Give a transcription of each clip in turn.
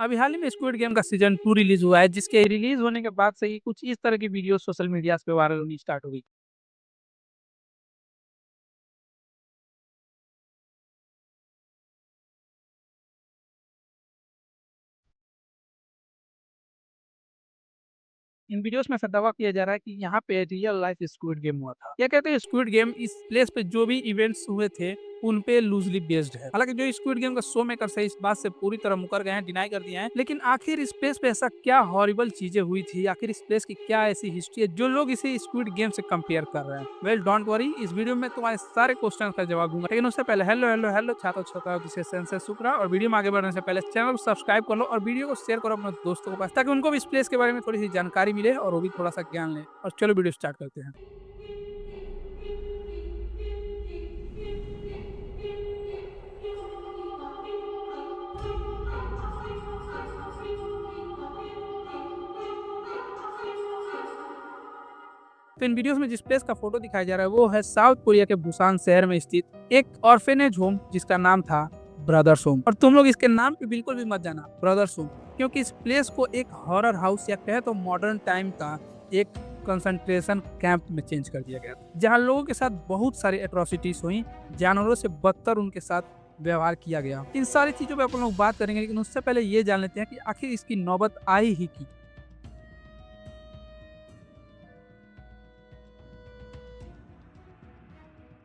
अभी हाल ही में squid game का सीजन 2 रिलीज हुआ है, जिसके रिलीज होने के बाद से ही कुछ इस तरह की वीडियो सोशल मीडिया पे वायरल होनी स्टार्ट हो गई। इन वीडियोस में ऐसा दावा किया जा रहा है कि यहाँ पे रियल लाइफ स्क्विड गेम हुआ था। ये कहते हैं स्क्विड गेम इस प्लेस पे जो भी इवेंट्स हुए थे उन पे लूजली बेस्ड है। हालांकि जो स्क्विड गेम का शो मेकर्स है इस बात से पूरी तरह मुकर गए हैं, डिनाई कर दिए हैं। लेकिन आखिर इस प्लेस पे ऐसा क्या हॉरिबल चीजें हुई थी, आखिर इस प्लेस की क्या ऐसी हिस्ट्री है जो लोग इसे स्क्विड गेम से कंपेयर कर रहे हैं। वेल डोंट वरी, इस वीडियो में तुम्हारे सारे क्वेश्चन का जवाब दूंगा। लेकिन उससे पहले हेलो हेलो हेलो छात्रों छात्राओं की सेशन से शुक्र है। और वीडियो में आगे बढ़ने से पहले चैनल को सब्सक्राइब कर लो और वीडियो को शेयर करो अपने दोस्तों के पास, ताकि उनको भी इस प्लेस के बारे में थोड़ी सी जानकारी मिले और वो भी थोड़ा सा ज्ञान ले। और चलो वीडियो स्टार्ट करते हैं। तो इन वीडियोस में जिस प्लेस का फोटो दिखाया जा रहा है वो है साउथ कोरिया के बुसान शहर में स्थित एक ऑर्फेनेज होम, जिसका नाम था ब्रदर्स होम। और तुम लोग इसके नाम पे बिल्कुल भी मत जाना ब्रदर्स होम, क्योंकि इस प्लेस को एक हॉरर हाउस या कहे तो मॉडर्न टाइम का एक कंसंट्रेशन कैंप में चेंज कर दिया गया था, जहाँ लोगों के साथ बहुत सारी एट्रोसिटीज हुई, जानवरों से बदतर उनके साथ व्यवहार किया गया। इन सारी चीजों पे अपन लोग बात करेंगे, लेकिन उससे पहले ये जान लेते हैं कि आखिर इसकी नौबत आई ही की।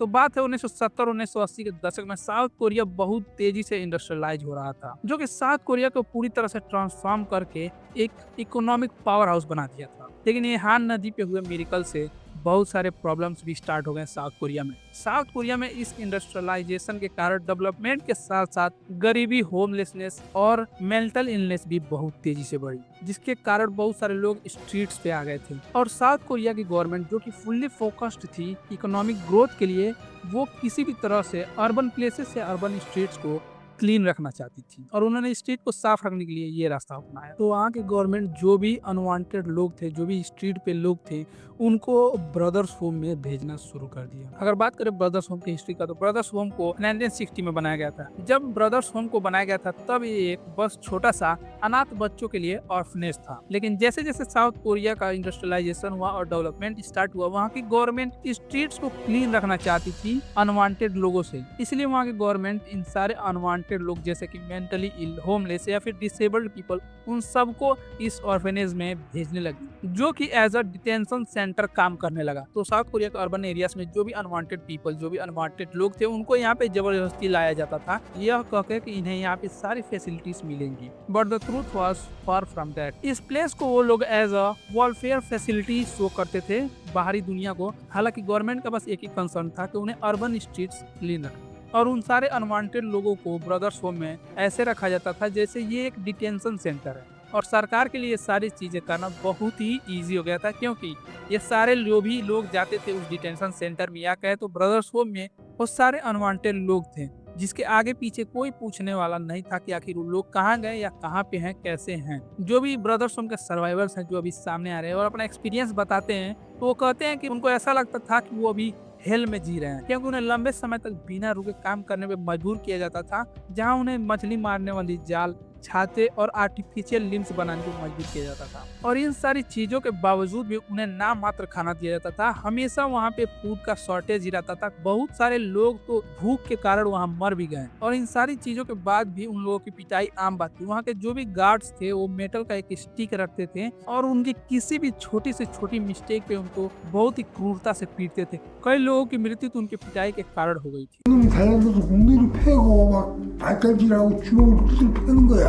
तो बात है 1970-1980 के दशक में साउथ कोरिया बहुत तेजी से इंडस्ट्रियलाइज हो रहा था, जो कि साउथ कोरिया को पूरी तरह से ट्रांसफॉर्म करके एक इकोनॉमिक पावर हाउस बना दिया था। लेकिन ये हान नदी पे हुए मिरेकल से बहुत सारे प्रॉब्लम्स भी स्टार्ट हो गए साउथ कोरिया में। साउथ कोरिया में इस इंडस्ट्रियलाइजेशन के कारण डेवलपमेंट के साथ साथ गरीबी, होमलेसनेस और मेंटल इलनेस भी बहुत तेजी से बढ़ी, जिसके कारण बहुत सारे लोग स्ट्रीट्स पे आ गए थे। और साउथ कोरिया की गवर्नमेंट, जो कि फुल्ली फोकस्ड थी इकोनॉमिक ग्रोथ के लिए, वो किसी भी तरह से अर्बन प्लेसेस से अर्बन स्ट्रीट्स को क्लीन रखना चाहती थी, और उन्होंने स्ट्रीट को साफ रखने के लिए ये रास्ता अपनाया। तो वहाँ के गवर्नमेंट जो भी अनवांटेड लोग थे, जो भी स्ट्रीट पे लोग थे, उनको ब्रदर्स होम में भेजना शुरू कर दिया। अगर बात करें ब्रदर्स होम की हिस्ट्री का, तो ब्रदर्स होम को 1960 में बनाया गया था। जब ब्रदर्स होम को बनाया गया था तब ये एक बस छोटा सा अनाथ बच्चों के लिए ऑर्फनेज था। लेकिन जैसे जैसे साउथ कोरिया का इंडस्ट्रियलाइजेशन हुआ और डेवलपमेंट स्टार्ट हुआ, वहाँ की गवर्नमेंट स्ट्रीट्स को क्लीन रखना चाहती थी अनवांटेड लोगों से। इसलिए वहाँ की गवर्नमेंट इन सारे अनवांटेड लोग, जैसे कि मेंटली इल, होमलेस या फिर डिसेबल्ड पीपल, उन सबको इस ऑर्फेनेज में भेजने लगी, जो कि एज अ डिटेंशन सेंटर काम करने लगा। तो साउथ कोरिया के अर्बन एरियाज में जो भी अनवांटेड पीपल, जो भी अनवांटेड लोग थे, उनको यहाँ पे जबरदस्ती लाया जाता था, यह कहकर कि इन्हें यहाँ पे सारी फैसिलिटीज मिलेंगी। But the truth was far from that. इस प्लेस को वो लोग as a welfare facility show करते थे बाहरी दुनिया को। हालांकि गवर्नमेंट का बस एक ही कंसर्न था कि उन्हें अर्बन स्ट्रीट्स क्लीन रखना, और उन सारे अनवांटेड लोगों को ब्रदर्स होम में ऐसे रखा जाता था जैसे ये एक डिटेंशन सेंटर है। और सरकार के लिए ये सारी चीजें करना बहुत ही इजी हो गया था, क्योंकि ये सारे जो भी लोग जाते थे उस डिटेंशन सेंटर में या कहे तो ब्रदर्स होम में, वो सारे अनवांटेड लोग थे, जिसके आगे पीछे कोई पूछने वाला नहीं था कि आखिर वो लोग कहाँ गए या कहाँ पे हैं, कैसे हैं। जो भी ब्रदर्स होम के सर्वाइवर्स हैं जो अभी सामने आ रहे हैं और अपना एक्सपीरियंस बताते हैं, तो वो कहते हैं कि उनको ऐसा लगता था कि वो अभी हेल में जी रहे हैं, क्योंकि उन्हें लंबे समय तक बिना रुके काम करने पे मजबूर किया जाता था, जहां उन्हें मछली मारने वाली जाल, छाते और आर्टिफिशियल लिम्स बनाने को मजबूर किया जाता था। और इन सारी चीजों के बावजूद भी उन्हें नाम मात्र खाना दिया जाता था। हमेशा वहाँ पे फूड का शॉर्टेज ही रहता था। बहुत सारे लोग तो भूख के कारण वहाँ मर भी गए। और इन सारी चीजों के बाद भी उन लोगों की पिटाई आम बात थी। वहाँ के जो भी गार्ड्स थे वो मेटल का एक स्टिक रखते थे और उनकी किसी भी छोटी से छोटी मिस्टेक पे उनको बहुत ही क्रूरता से पीटते थे। कई लोगों की मृत्यु तो उनकी पिटाई के कारण हो गई थी। 놈이 달려들어서 공기를 패고 막 발까지라고 주먹으로 두들 패는 거야.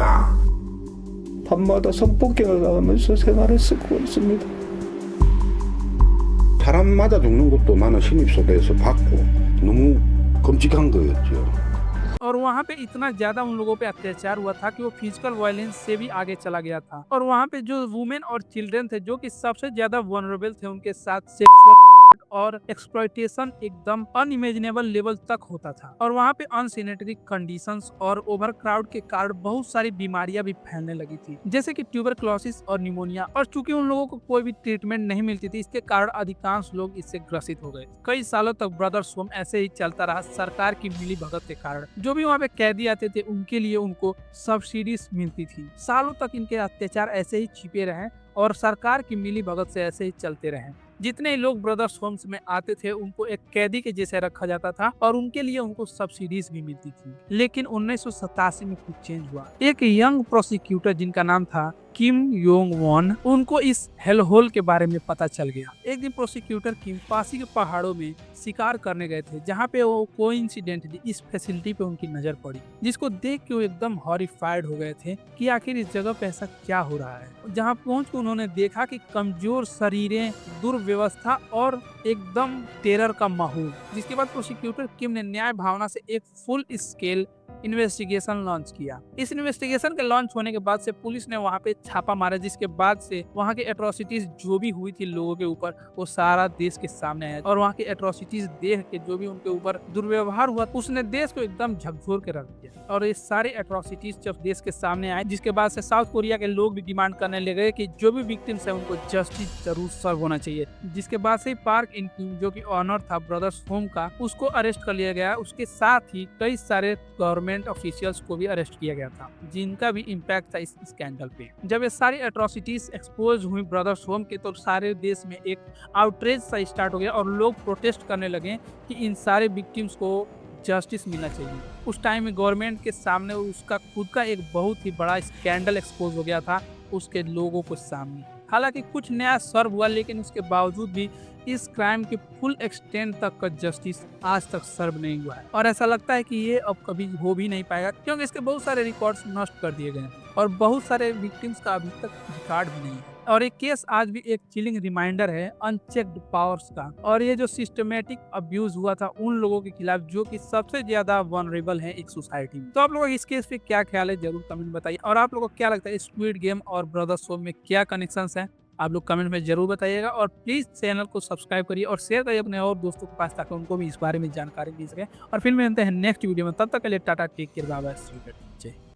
밤마다 성폭행을 당하면서 생활했었고 있습니다. 사람 맞아 죽는 것도 나는 신입 소대에서 봤고 너무 끔찍한 거였죠. और वहाँ पे इतना ज्यादा उन लोगों पे अत्याचार हुआ था कि वो फिजिकल वायलेंस से भी आगे चला गया था। और वहाँ पे जो वुमेन और चिल्ड्रन थे, जो कि सबसे ज्यादा वनरेबल थे, उनके साथ सेक्सुअल और एक्सप्लॉयटेशन एकदम अनइमेजिनेबल लेवल तक होता था और वहाँ पे अनसैनिटरी कंडीशंस और ओवरक्राउड के कारण बहुत सारी बीमारियां भी फैलने लगी थी, जैसे कि ट्यूबरक्लोसिस और निमोनिया। और चूंकि उन लोगों को कोई भी ट्रीटमेंट नहीं मिलती थी, इसके कारण अधिकांश लोग इससे ग्रसित हो गए। कई सालों तक ब्रदर्स होम ऐसे ही चलता रहा सरकार की मिली भगत के कारण। जो भी वहाँ पे कैदी आते थे उनके लिए उनको सब्सिडीज मिलती थी। सालों तक इनके अत्याचार ऐसे ही छिपे रहे और सरकार की मिली भगत से ऐसे ही चलते रहे। जितने लोग ब्रदर्स होम्स में आते थे उनको एक कैदी के जैसे रखा जाता था और उनके लिए उनको सब्सिडीज भी मिलती थी। लेकिन 1987 में कुछ चेंज हुआ। एक यंग प्रोसिक्यूटर जिनका नाम था किम योंग वॉन, उनको इस हेल होल के बारे में पता चल गया। एक दिन प्रोसिक्यूटर किम पासी के पहाड़ों में शिकार करने गए थे, जहाँ पे वो कोइंसिडेंटली इस फैसिलिटी पे उनकी नजर पड़ी, जिसको देख के वो एकदम हॉरिफाइड हो गए थे कि आखिर इस जगह पे ऐसा क्या हो रहा है। जहाँ पहुंच कर उन्होंने देखा कि कमजोर शरीरें, दुर्व्यवस्था और एकदम टेरर का माहौल। जिसके बाद प्रोसिक्यूटर किम ने न्याय भावना से एक फुल स्केल इन्वेस्टिगेशन लॉन्च किया। इस इन्वेस्टिगेशन के लॉन्च होने के बाद से पुलिस ने वहां पे छापा मारा, जिसके बाद से वहां के एट्रोसिटीज जो भी हुई थी लोगों के ऊपर वो सारा देश के सामने आया और वहां के एट्रोसिटीज देख के जो भी उनके ऊपर दुर्व्यवहार हुआ उसने देश को एकदम झकझोर के रख दिया। और ये सारे एट्रोसिटीज जब देश के सामने आए, जिसके बाद से साउथ कोरिया के लोग भी डिमांड करने लगे कि जो भी विक्टिम्स है उनको जस्टिस जरूर सर्व होना चाहिए। जिसके बाद से पार्क इन क्यूम जो कि ऑनर था ब्रदर्स होम का, उसको अरेस्ट कर लिया गया। उसके साथ ही कई सारे गवर्नमेंट ऑफिशियल्स को भी अरेस्ट किया गया था, जिनका भी इम्पैक्ट था इस स्कैंडल पे। जब ये सारी एट्रोसिटीज एक्सपोज हुई ब्रदर्स होम के, तो सारे देश में एक आउटरेज सा स्टार्ट हो गया और लोग प्रोटेस्ट करने लगे कि इन सारे विक्टिम्स को जस्टिस मिलना चाहिए। उस टाइम में गवर्नमेंट के सामने उसका खुद का एक बहुत ही बड़ा स्कैंडल एक्सपोज हो गया था उसके लोगों को सामने। हालांकि कुछ नया सर्व हुआ, लेकिन उसके बावजूद भी इस क्राइम के फुल एक्सटेंट तक का जस्टिस आज तक सर्व नहीं हुआ है और ऐसा लगता है कि ये अब कभी हो भी नहीं पाएगा, क्योंकि इसके बहुत सारे रिकॉर्ड्स नष्ट कर दिए गए हैं और बहुत सारे विक्टिम्स का अभी तक रिकॉर्ड भी नहीं है। और ये केस आज भी एक चिलिंग रिमाइंडर है अनचेक्ड पावर्स का, और ये जो सिस्टमेटिक अब्यूज हुआ था उन लोगों के खिलाफ जो कि सबसे ज्यादा वनरेबल है एक सोसाइटी में। तो आप लोगों का इस केस पे क्या ख्याल है जरूर कमेंट बताइए, और आप लोगों को क्या लगता है स्क्विड गेम और ब्रदर्स होम में क्या कनेक्शंस हैं आप लोग कमेंट में जरूर बताइएगा। और प्लीज चैनल को सब्सक्राइब करिए और शेयर करिए अपने और दोस्तों के पास, ताकि उनको भी इस बारे में जानकारी मिल सके। और फिर मिलते हैं नेक्स्ट वीडियो में, तब तक के लिए ta-ta, take care, bye bye, जय।